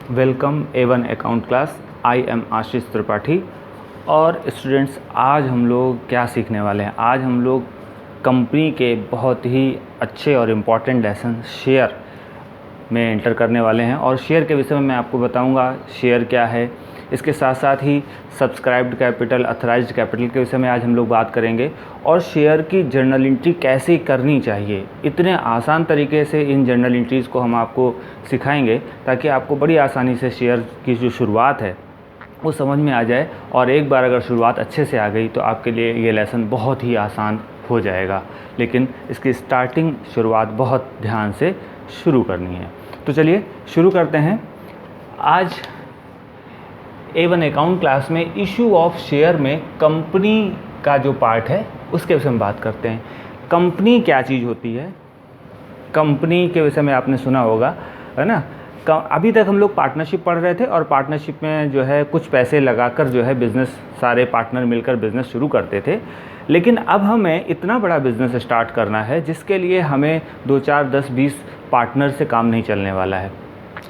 Welcome A1 account class. I am Ashish Tripathi. और students, आज हम लोग क्या सीखने वाले हैं? आज हम लोग कंपनी के बहुत ही अच्छे और इम्पॉर्टेंट लेसन शेयर में एंटर करने वाले हैं। और शेयर के विषय में मैं आपको बताऊंगा शेयर क्या है। इसके साथ साथ ही सब्सक्राइब्ड कैपिटल, अथराइज्ड कैपिटल के विषय में आज हम लोग बात करेंगे। और शेयर की जर्नल एंट्री कैसे करनी चाहिए, इतने आसान तरीके से इन जर्नल एंट्रीज़ को हम आपको सिखाएंगे ताकि आपको बड़ी आसानी से शेयर की जो शुरुआत है वो समझ में आ जाए। और एक बार अगर शुरुआत अच्छे से आ गई तो आपके लिए ये लेसन बहुत ही आसान हो जाएगा। लेकिन इसकी स्टार्टिंग शुरुआत बहुत ध्यान से शुरू करनी है। तो चलिए शुरू करते हैं। आज A1 अकाउंट क्लास में इशू ऑफ शेयर में कंपनी का जो पार्ट है उसके विषय में बात करते हैं। कंपनी क्या चीज़ होती है? कंपनी के विषय में आपने सुना होगा, है ना। अभी तक हम लोग पार्टनरशिप पढ़ रहे थे और पार्टनरशिप में जो है कुछ पैसे लगाकर जो है बिज़नेस, सारे पार्टनर मिलकर बिज़नेस शुरू करते थे। लेकिन अब हमें इतना बड़ा बिज़नेस स्टार्ट करना है जिसके लिए हमें 2, 4, 10, 20 पार्टनर से काम नहीं चलने वाला है।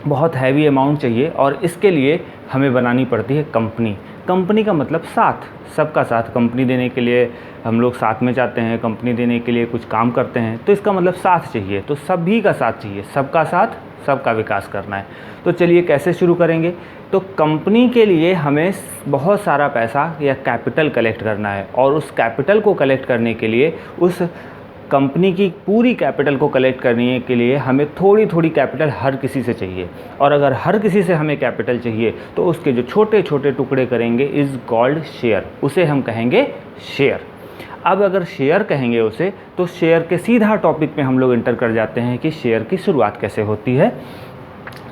बहुत हैवी अमाउंट चाहिए और इसके लिए हमें बनानी पड़ती है कंपनी। कंपनी का मतलब साथ, सबका साथ। कंपनी देने के लिए हम लोग साथ में जाते हैं, कंपनी देने के लिए कुछ काम करते हैं, तो इसका मतलब साथ चाहिए। तो सभी का साथ चाहिए, सबका साथ, सबका विकास करना है। तो चलिए कैसे शुरू करेंगे। तो कंपनी के लिए हमें बहुत सारा पैसा या कैपिटल कलेक्ट करना है और उस कैपिटल को कलेक्ट करने के लिए, उस कंपनी की पूरी कैपिटल को कलेक्ट करने के लिए हमें थोड़ी थोड़ी कैपिटल हर किसी से चाहिए। और अगर हर किसी से हमें कैपिटल चाहिए तो उसके जो छोटे छोटे टुकड़े करेंगे इज़ कॉल्ड शेयर, उसे हम कहेंगे शेयर। अब अगर शेयर कहेंगे उसे, तो शेयर के सीधा टॉपिक में हम लोग एंटर कर जाते हैं कि शेयर की शुरुआत कैसे होती है।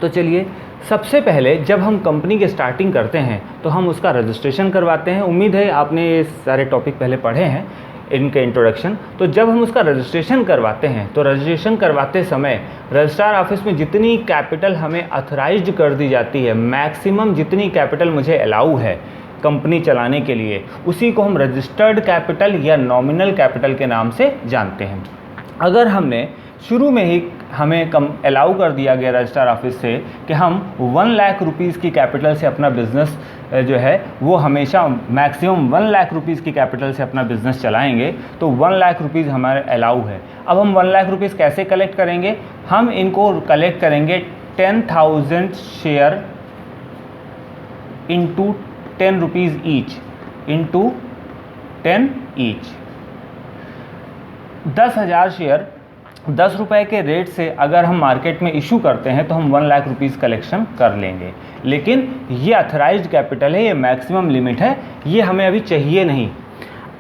तो चलिए, सबसे पहले जब हम कंपनी के स्टार्टिंग करते हैं तो हम उसका रजिस्ट्रेशन करवाते हैं। उम्मीद है आपने ये सारे टॉपिक पहले पढ़े हैं, इनके इंट्रोडक्शन। तो जब हम उसका रजिस्ट्रेशन करवाते हैं तो रजिस्ट्रेशन करवाते समय रजिस्ट्रार ऑफिस में जितनी कैपिटल हमें अथराइज्ड कर दी जाती है, मैक्सिमम जितनी कैपिटल मुझे अलाउ है कंपनी चलाने के लिए, उसी को हम रजिस्टर्ड कैपिटल या नॉमिनल कैपिटल के नाम से जानते हैं। अगर हमने शुरू में ही हमें अलाउ कर दिया गया रजिस्ट्रार ऑफिस से कि हम 1 लाख रुपीज़ की कैपिटल से अपना बिज़नेस जो है वो हमेशा मैक्सिमम 1 लाख रुपीज़ की कैपिटल से अपना बिज़नेस चलाएंगे, तो 1 लाख रुपीज़ हमारे अलाउ है। अब हम 1 लाख रुपीज़ कैसे कलेक्ट करेंगे? हम इनको कलेक्ट करेंगे 10,000 share into 10 rupees each, into 10 each. 10,000 share 10 रुपये के रेट से अगर हम मार्केट में इशू करते हैं तो हम 1 लाख रुपीज़ कलेक्शन कर लेंगे। लेकिन ये अथराइज्ड कैपिटल है, ये मैक्सिमम लिमिट है, ये हमें अभी चाहिए नहीं।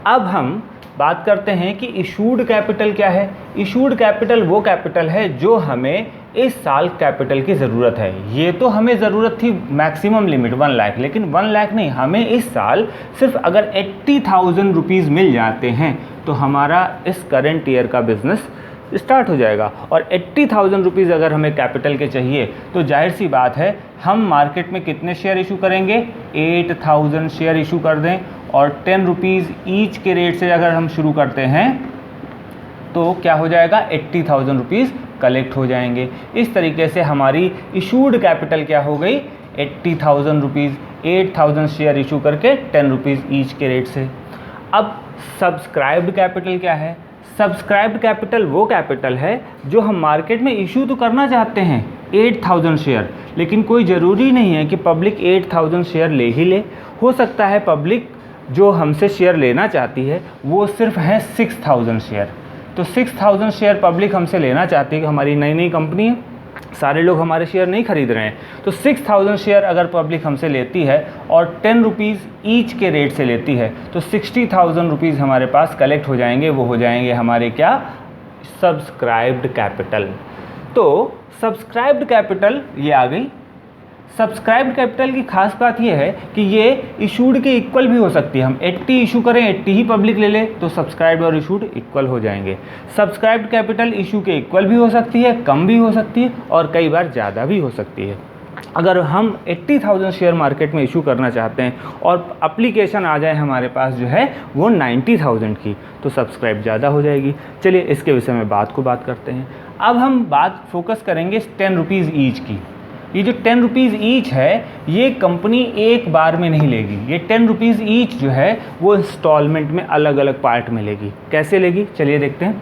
अब हम बात करते हैं कि इशूड कैपिटल क्या है। इशूड कैपिटल वो कैपिटल है जो हमें इस साल कैपिटल की ज़रूरत है। ये तो हमें ज़रूरत थी मैक्सिमम लिमिट 1 लाख, लेकिन 1 लाख नहीं, हमें इस साल सिर्फ अगर 80,000 रुपीज़ मिल जाते हैं तो हमारा इस करेंट ईयर का बिज़नेस स्टार्ट हो जाएगा। और 80,000 रुपीज़ अगर हमें कैपिटल के चाहिए तो जाहिर सी बात है हम मार्केट में कितने शेयर इशू करेंगे? 8,000 शेयर इशू कर दें। और 10 रुपीज़ ईच के रेट से अगर हम शुरू करते हैं तो क्या हो जाएगा? 80,000 रुपीज़ कलेक्ट हो जाएंगे। इस तरीके से हमारी इशूड कैपिटल क्या हो गई? 80,000 रुपीज़। 8,000 शेयर इशू करके 10 रुपीज़ ईच के रेट से। अब सब्सक्राइब्ड कैपिटल क्या है? सब्सक्राइब्ड कैपिटल वो कैपिटल है जो हम मार्केट में इशू तो करना चाहते हैं 8,000 शेयर, लेकिन कोई ज़रूरी नहीं है कि पब्लिक 8,000 शेयर ले ही ले। हो सकता है पब्लिक जो हमसे शेयर लेना चाहती है वो सिर्फ है 6,000 शेयर। तो 6,000 शेयर पब्लिक हमसे लेना चाहती है कि हमारी नई नई कंपनी है, सारे लोग हमारे शेयर नहीं खरीद रहे हैं। तो 6,000 शेयर अगर पब्लिक हमसे लेती है और 10 रुपीज़ ईच के रेट से लेती है तो 60,000 रुपीज़ हमारे पास कलेक्ट हो जाएंगे। वो हो जाएंगे हमारे क्या? Subscribed capital. तो सब्सक्राइब्ड कैपिटल ये आ गई। सब्सक्राइब्ड कैपिटल की खास बात यह है कि ये इशूड के इक्वल भी हो सकती है। हम 80 इशू करें, 80 ही पब्लिक ले ले तो सब्सक्राइब्ड और इशूड इक्वल हो जाएंगे। सब्सक्राइब्ड कैपिटल इशू के इक्वल भी हो सकती है, कम भी हो सकती है और कई बार ज़्यादा भी हो सकती है। अगर हम 80,000 शेयर मार्केट में इशू करना चाहते हैं और एप्लीकेशन आ जाए हमारे पास जो है वो 90,000 की, तो सब्सक्राइब ज़्यादा हो जाएगी। चलिए इसके विषय में बात करते हैं। अब हम बात फोकस करेंगे 10 रुपीज़ ईच की। ये जो 10 रुपीज़ ईच है ये कंपनी एक बार में नहीं लेगी, ये 10 रुपीज़ ईच जो है वो इंस्टॉलमेंट में अलग अलग पार्ट में लेगी। कैसे लेगी चलिए देखते हैं।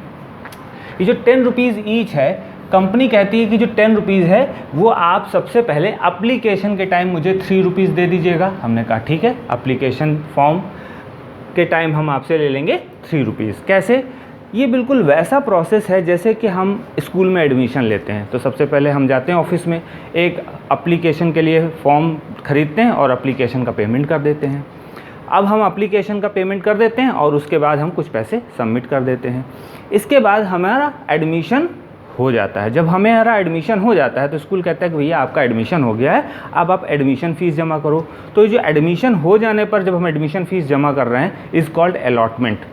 ये जो 10 रुपीज़ ईच है, कंपनी कहती है कि जो 10 रुपीज़ है वो आप सबसे पहले एप्लीकेशन के टाइम मुझे 3 रुपीज़ दे दीजिएगा। हमने कहा ठीक है, एप्लीकेशन फॉर्म के टाइम हम आपसे ले लेंगे 3 रुपीज़। कैसे? ये बिल्कुल वैसा प्रोसेस है जैसे कि हम स्कूल में एडमिशन लेते हैं। तो सबसे पहले हम जाते हैं ऑफिस में, एक एप्लीकेशन के लिए फॉर्म ख़रीदते हैं और एप्लीकेशन का पेमेंट कर देते हैं। अब हम एप्लीकेशन का पेमेंट कर देते हैं और उसके बाद हम कुछ पैसे सबमिट कर देते हैं। इसके बाद हमारा एडमिशन हो जाता है। जब हमारा एडमिशन हो जाता है तो स्कूल कहता है कि भैया आपका एडमिशन हो गया है, अब आप एडमिशन फ़ीस जमा करो। तो जो एडमिशन हो जाने पर जब हम एडमिशन फ़ीस जमा कर रहे हैं इज़ कॉल्ड अलॉटमेंट।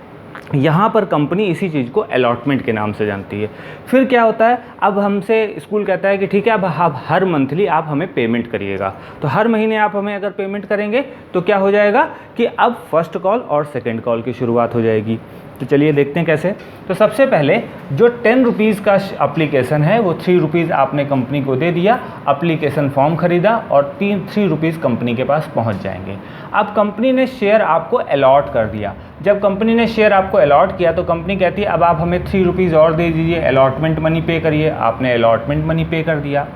यहाँ पर कंपनी इसी चीज़ को अलॉटमेंट के नाम से जानती है। फिर क्या होता है, अब हमसे स्कूल कहता है कि ठीक है अब आप हर मंथली आप हमें पेमेंट करिएगा। तो हर महीने आप हमें अगर पेमेंट करेंगे तो क्या हो जाएगा कि अब फर्स्ट कॉल और सेकंड कॉल की शुरुआत हो जाएगी। तो चलिए देखते हैं कैसे। तो सबसे पहले जो 10 रुपीज़ का एप्लीकेशन है वो 3 रुपीज़ आपने कंपनी को दे दिया, एप्लीकेशन फॉर्म ख़रीदा और 3 रुपीज़ कंपनी के पास पहुंच जाएंगे। अब कंपनी ने शेयर आपको अलॉट कर दिया। जब कंपनी ने शेयर आपको अलॉट किया तो कंपनी कहती है अब आप हमें 3 रुपीज़ और दे दीजिए, अलॉटमेंट मनी पे करिए। आपने अलॉटमेंट मनी पे कर दिया।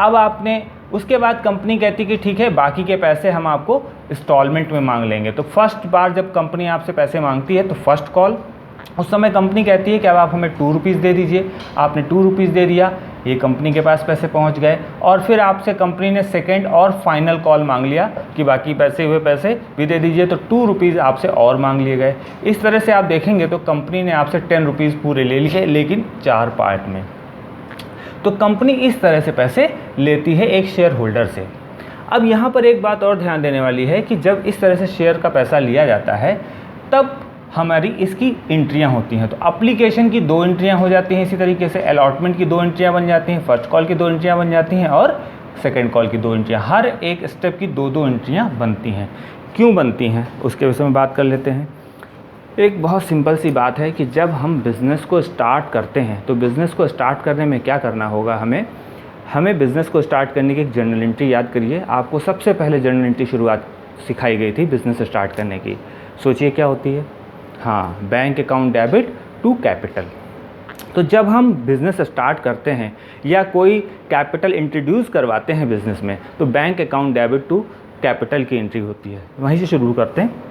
अब आपने उसके बाद कंपनी कहती कि ठीक है बाकी के पैसे हम आपको इंस्टॉलमेंट में मांग लेंगे। तो फर्स्ट बार जब कंपनी आपसे पैसे मांगती है तो फर्स्ट कॉल, उस समय कंपनी कहती है कि अब आप हमें 2 रुपीज़ दे दीजिए। आपने 2 रुपीज़ दे दिया, ये कंपनी के पास पैसे पहुंच गए। और फिर आपसे कंपनी ने सेकंड और फाइनल कॉल मांग लिया कि बाकी पैसे हुए पैसे भी दे दीजिए, तो 2 रुपीज़ आपसे और मांग लिए गए। इस तरह से आप देखेंगे तो कंपनी ने आपसे 10 रुपीज़ पूरे ले लिए, लेकिन 4 पार्ट में। तो कंपनी इस तरह से पैसे लेती है एक शेयर होल्डर से। अब यहाँ पर एक बात और ध्यान देने वाली है कि जब इस तरह से शेयर का पैसा लिया जाता है तब हमारी इसकी एंट्रियाँ होती हैं। तो एप्लीकेशन की 2 एंट्रियाँ हो जाती हैं, इसी तरीके से अलॉटमेंट की 2 एंट्रियाँ बन जाती हैं, फर्स्ट कॉल की 2 एंट्रियाँ बन जाती हैं और सेकंड कॉल की 2 एंट्रियाँ। हर एक स्टेप की 2-2 एंट्रियाँ बनती हैं। क्यों बनती हैं उसके विषय में बात कर लेते हैं। एक बहुत सिंपल सी बात है कि जब हम बिज़नेस को स्टार्ट करते हैं तो बिज़नेस को स्टार्ट करने में क्या करना होगा, हमें बिज़नेस को स्टार्ट करने की एक जर्नल एंट्री याद करिए। आपको सबसे पहले जर्नल एंट्री शुरुआत सिखाई गई थी बिज़नेस स्टार्ट करने की। सोचिए क्या होती है। हाँ, bank account debit to capital. तो जब हम बिज़नेस स्टार्ट करते हैं या कोई कैपिटल इंट्रोड्यूस करवाते हैं बिज़नेस में तो bank account debit to capital की एंट्री होती है। वहीं से शुरू करते हैं।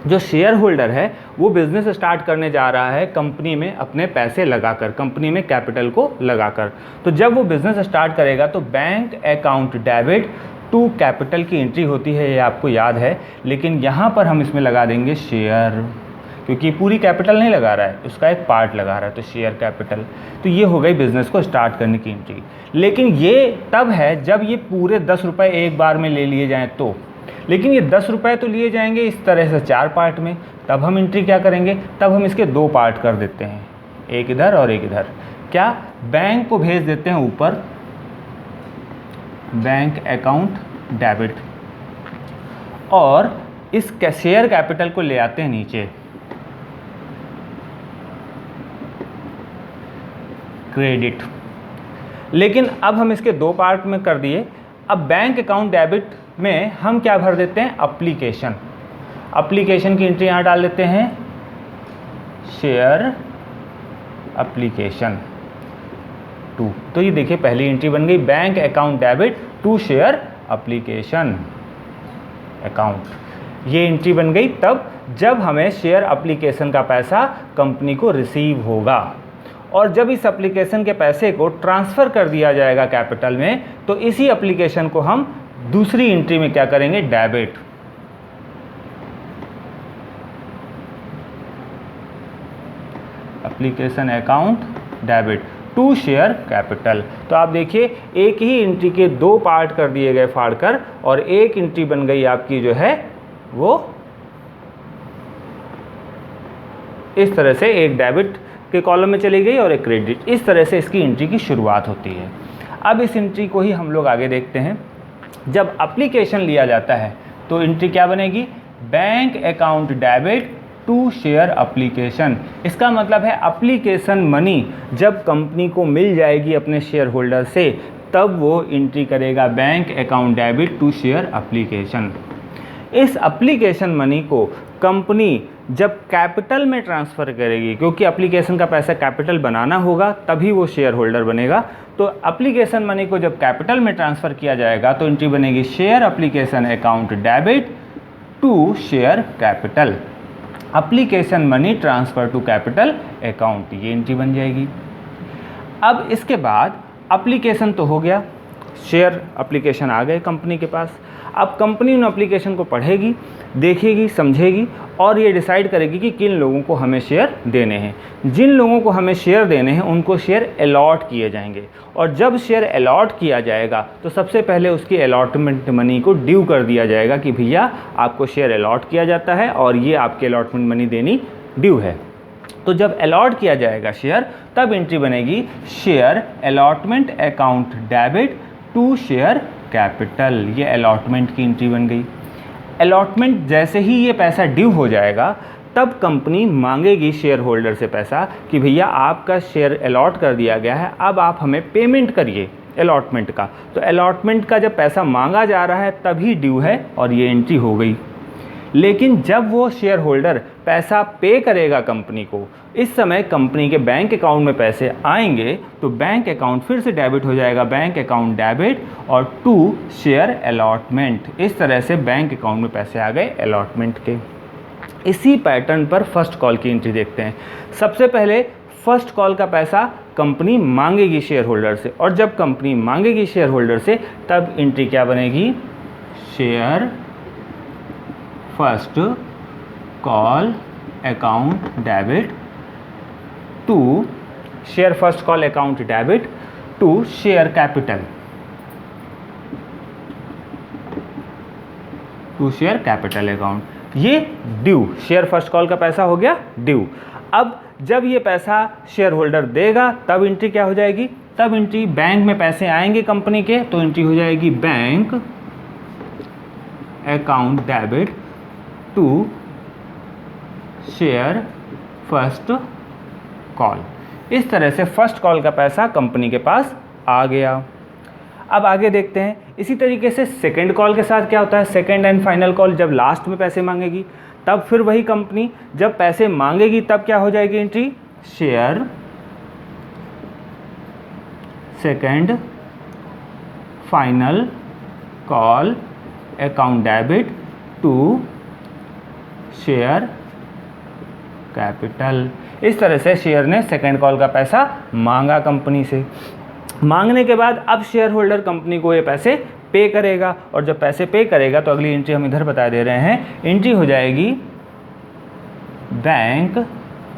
जो शेयर होल्डर है वो बिज़नेस स्टार्ट करने जा रहा है कंपनी में अपने पैसे लगाकर, कंपनी में कैपिटल को लगाकर। तो जब वो बिज़नेस स्टार्ट करेगा तो bank account debit to capital की एंट्री होती है, ये आपको याद है। लेकिन यहाँ पर हम इसमें लगा देंगे शेयर, क्योंकि पूरी कैपिटल नहीं लगा रहा है, उसका एक पार्ट लगा रहा है, तो शेयर कैपिटल। तो ये हो गई बिज़नेस को स्टार्ट करने की एंट्री। लेकिन ये तब है जब ये पूरे 10 रुपये एक बार में ले लिए जाएँ तो। लेकिन ये 10 रुपये तो लिए जाएंगे इस तरह से 4 पार्ट में, तब हम एंट्री क्या करेंगे, तब हम इसके 2 पार्ट कर देते हैं, एक इधर और एक इधर। क्या, बैंक को भेज देते हैं ऊपर बैंक अकाउंट डेबिट और इस शेयर कैपिटल को ले आते हैं नीचे क्रेडिट। लेकिन अब हम इसके 2 पार्ट में कर दिए। अब बैंक अकाउंट डेबिट में हम क्या भर देते हैं, एप्लीकेशन। एप्लीकेशन की एंट्री यहाँ डाल देते हैं शेयर एप्लीकेशन टू। तो ये देखिए पहली एंट्री बन गई, bank account debit to share application account. ये एंट्री बन गई तब जब हमें शेयर एप्लीकेशन का पैसा कंपनी को रिसीव होगा। और जब इस एप्लीकेशन के पैसे को ट्रांसफ़र कर दिया जाएगा कैपिटल में तो इसी एप्लीकेशन को हम दूसरी एंट्री में क्या करेंगे, debit. Application account debit to share capital. तो आप देखिए एक ही एंट्री के 2 पार्ट कर दिए गए फाड़कर, और एक एंट्री बन गई आपकी जो है वो इस तरह से, एक डेबिट के कॉलम में चली गई और एक क्रेडिट। इस तरह से इसकी एंट्री की शुरुआत होती है। अब इस एंट्री को ही हम लोग आगे देखते हैं। जब एप्लीकेशन लिया जाता है तो एंट्री क्या बनेगी, bank account debit to share application. इसका मतलब है एप्लीकेशन मनी जब कंपनी को मिल जाएगी अपने शेयर होल्डर से तब वो एंट्री करेगा bank account debit to share application. इस एप्लीकेशन मनी को कंपनी जब कैपिटल में ट्रांसफ़र करेगी, क्योंकि एप्लीकेशन का पैसा कैपिटल बनाना होगा तभी वो शेयर होल्डर बनेगा, तो एप्लीकेशन मनी को जब कैपिटल में ट्रांसफ़र किया जाएगा तो एंट्री बनेगी share application account debit to share capital, application money transfer to capital account, ये एंट्री बन जाएगी। अब इसके बाद एप्लीकेशन तो हो गया, शेयर एप्लीकेशन आ गए कंपनी के पास। अब कंपनी उन एप्लीकेशन को पढ़ेगी, देखेगी, समझेगी और ये डिसाइड करेगी कि किन लोगों को हमें शेयर देने हैं। जिन लोगों को हमें शेयर देने हैं उनको शेयर अलॉट किए जाएंगे, और जब शेयर अलॉट किया जाएगा तो सबसे पहले उसकी अलॉटमेंट मनी को ड्यू कर दिया जाएगा कि भैया आपको शेयर अलॉट किया जाता है और ये आपके अलॉटमेंट मनी देनी ड्यू है। तो जब अलॉट किया जाएगा शेयर, तब एंट्री बनेगी share allotment account debit to share capital, ये अलॉटमेंट की एंट्री बन गई। अलॉटमेंट जैसे ही ये पैसा ड्यू हो जाएगा तब कंपनी मांगेगी शेयर होल्डर से पैसा कि भैया आपका शेयर अलॉट कर दिया गया है, अब आप हमें पेमेंट करिए अलॉटमेंट का। तो अलॉटमेंट का जब पैसा मांगा जा रहा है तभी ड्यू है और ये एंट्री हो गई। लेकिन जब वो शेयर होल्डर पैसा पे करेगा कंपनी को, इस समय कंपनी के बैंक अकाउंट में पैसे आएंगे तो बैंक अकाउंट फिर से डेबिट हो जाएगा, बैंक अकाउंट डेबिट और टू शेयर अलॉटमेंट। इस तरह से बैंक अकाउंट में पैसे आ गए अलॉटमेंट के। इसी पैटर्न पर फर्स्ट कॉल की एंट्री देखते हैं। सबसे पहले फर्स्ट कॉल का पैसा कंपनी मांगेगी शेयर होल्डर से, और जब कंपनी मांगेगी शेयर होल्डर से तब एंट्री क्या बनेगी, share first call account debit to share first call account debit to share capital, to share capital account. ये ड्यू, शेयर फर्स्ट कॉल का पैसा हो गया ड्यू। अब जब ये पैसा शेयर होल्डर देगा तब एंट्री क्या हो जाएगी, तब एंट्री बैंक में पैसे आएंगे कंपनी के, तो एंट्री हो जाएगी bank account debit to share first call. इस तरह से फर्स्ट कॉल का पैसा कंपनी के पास आ गया। अब आगे देखते हैं इसी तरीके से सेकंड कॉल के साथ क्या होता है। सेकंड एंड फाइनल कॉल जब लास्ट में पैसे मांगेगी तब फिर वही कंपनी जब पैसे मांगेगी तब क्या हो जाएगी entry, share second final call account debit to share capital. इस तरह से शेयर ने सेकंड कॉल का पैसा मांगा कंपनी से। मांगने के बाद अब शेयर होल्डर कंपनी को ये पैसे पे करेगा, और जब पैसे पे करेगा तो अगली एंट्री हम इधर बता दे रहे हैं, एंट्री हो जाएगी बैंक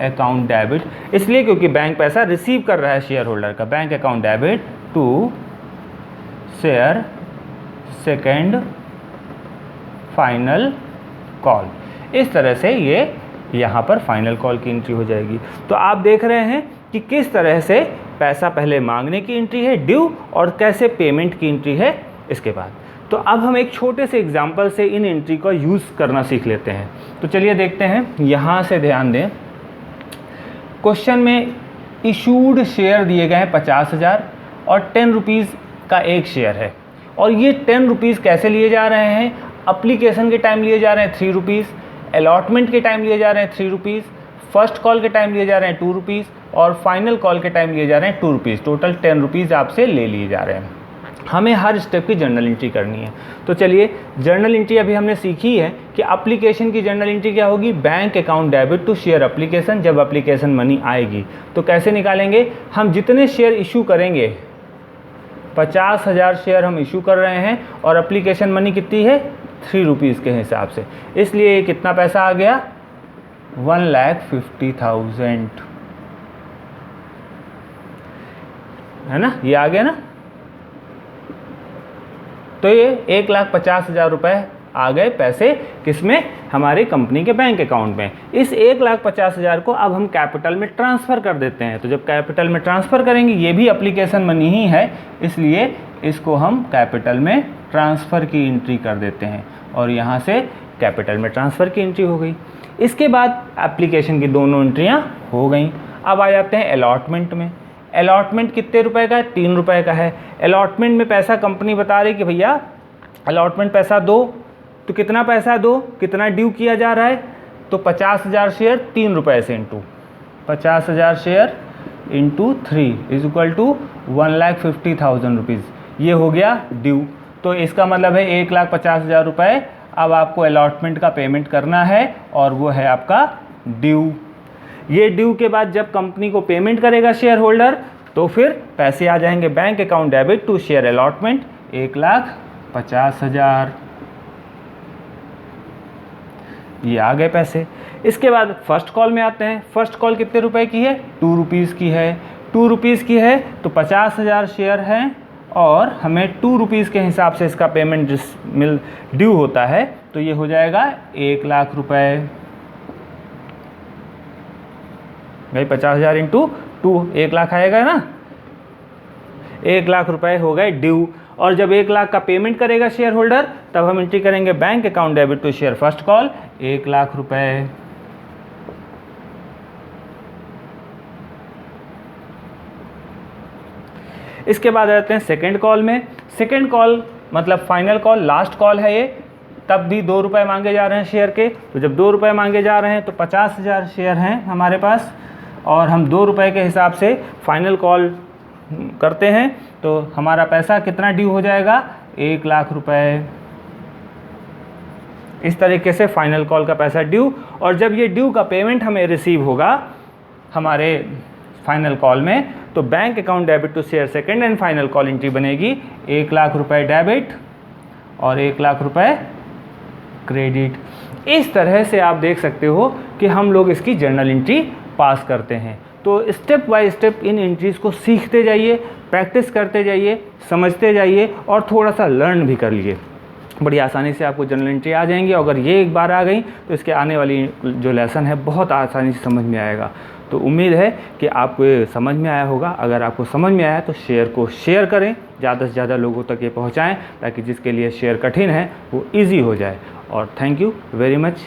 अकाउंट डेबिट, इसलिए क्योंकि बैंक पैसा रिसीव कर रहा है शेयर होल्डर का, bank account debit to share second final call. इस तरह से ये यहाँ पर फाइनल कॉल की एंट्री हो जाएगी। तो आप देख रहे हैं कि किस तरह से पैसा पहले मांगने की एंट्री है ड्यू, और कैसे पेमेंट की एंट्री है इसके बाद। तो अब हम एक छोटे से एग्जांपल से इन एंट्री का यूज़ करना सीख लेते हैं। तो चलिए देखते हैं, यहाँ से ध्यान दें। क्वेश्चन में इशूड शेयर दिए गए हैं 50,000 और 10 रुपीज़ का एक शेयर है, और ये 10 रुपीज़ कैसे लिए जा रहे हैं, एप्लीकेशन के टाइम लिए जा रहे हैं 3 रुपीज़, अलॉटमेंट के टाइम लिए जा रहे हैं 3 रुपीज़, फर्स्ट कॉल के टाइम लिए जा रहे हैं 2 रुपीज़, और फाइनल कॉल के टाइम लिए जा रहे हैं 2 रुपीज़। टोटल 10 रुपीज़ आपसे ले लिए जा रहे हैं। हमें हर स्टेप की जर्नल एंट्री करनी है। तो चलिए, जर्नल एंट्री अभी हमने सीखी है कि एप्लीकेशन की जर्नल एंट्री क्या होगी, bank account debit to share application. जब एप्लीकेशन मनी आएगी तो कैसे निकालेंगे, हम जितने शेयर इशू करेंगे, 50,000 शेयर हम इशू कर रहे हैं और एप्लीकेशन मनी कितनी है 3 रुपीज़ के हिसाब से, इसलिए कितना पैसा आ गया 1,50,000, है ना, ये आ गया ना। तो ये 1,50,000 रुपये आ गए पैसे किसमें, हमारी कंपनी के बैंक अकाउंट में। इस 1,50,000 को अब हम कैपिटल में ट्रांसफ़र कर देते हैं। तो जब कैपिटल में ट्रांसफ़र करेंगे, ये भी एप्लीकेशन मनी ही है, इसलिए इसको हम कैपिटल में ट्रांसफ़र की एंट्री कर देते हैं, और यहाँ से कैपिटल में ट्रांसफ़र की एंट्री हो गई। इसके बाद एप्लीकेशन की दोनों एंट्रियाँ हो गई। अब आ जाते हैं अलॉटमेंट में। अलॉटमेंट कितने रुपए का है, 3 रुपए का है। अलॉटमेंट में पैसा कंपनी बता रही कि भैया अलॉटमेंट पैसा दो, तो कितना पैसा दो, कितना ड्यू किया जा रहा है, तो 50,000 शेयर 3 रुपये से into 50,000 share into 3 is equal to 1,50,000 rupees, ये हो गया ड्यू। तो इसका मतलब है 1,50,000 रुपये अब आपको अलॉटमेंट का पेमेंट करना है और वो है आपका ड्यू। ये ड्यू के बाद जब कंपनी को पेमेंट करेगा शेयर होल्डर, तो फिर पैसे आ जाएंगे bank account debit to share allotment 1,50,000, ये आ गए पैसे। इसके बाद फर्स्ट कॉल में आते हैं। फर्स्ट कॉल कितने रुपए की है, 2 रुपीज़ की है। 2 रुपीज़ की है तो 50,000 शेयर हैं और हमें 2 रुपीज़ के हिसाब से इसका पेमेंट ड्यू होता है, तो ये हो जाएगा 1,00,000 रुपये। भाई 50,000 इंटू 2 1,00,000 आएगा ना, 1,00,000 रुपये हो गए ड्यू। और जब 1,00,000 का पेमेंट करेगा शेयर होल्डर, तब हम एंट्री करेंगे bank account debit to share first call 1,00,000 रुपये। इसके बाद आते हैं सेकेंड कॉल में। सेकेंड कॉल मतलब फाइनल कॉल, लास्ट कॉल है ये, तब भी 2 रुपये मांगे जा रहे हैं शेयर के। तो जब 2 रुपये मांगे जा रहे हैं तो 50,000 शेयर हैं हमारे पास और हम 2 रुपये के हिसाब से फाइनल कॉल करते हैं, तो हमारा पैसा कितना ड्यू हो जाएगा, 1,00,000 रुपये। इस तरीके से फाइनल कॉल का पैसा ड्यू। और जब ये ड्यू का पेमेंट हमें रिसीव होगा हमारे फाइनल कॉल में, तो bank account debit to share second and final call entry बनेगी 1,00,000 रुपये डेबिट और 1,00,000 रुपये क्रेडिट। इस तरह से आप देख सकते हो कि हम लोग इसकी जर्नल एंट्री पास करते हैं। तो step by step in entries को सीखते जाइए, प्रैक्टिस करते जाइए, समझते जाइए और थोड़ा सा लर्न भी कर लिए। बड़ी आसानी से आपको जर्नल एंट्री आ जाएंगी। अगर ये एक बार आ गई तो इसके आने वाली जो लेसन है बहुत आसानी से समझ में आएगा। तो उम्मीद है कि आपको ये समझ में आया होगा। अगर आपको समझ में आया तो शेयर करें, ज़्यादा से ज़्यादा लोगों तक ये पहुँचाएँ, ताकि जिसके लिए शेयर कठिन है वो ईजी हो जाए। और थैंक यू वेरी मच।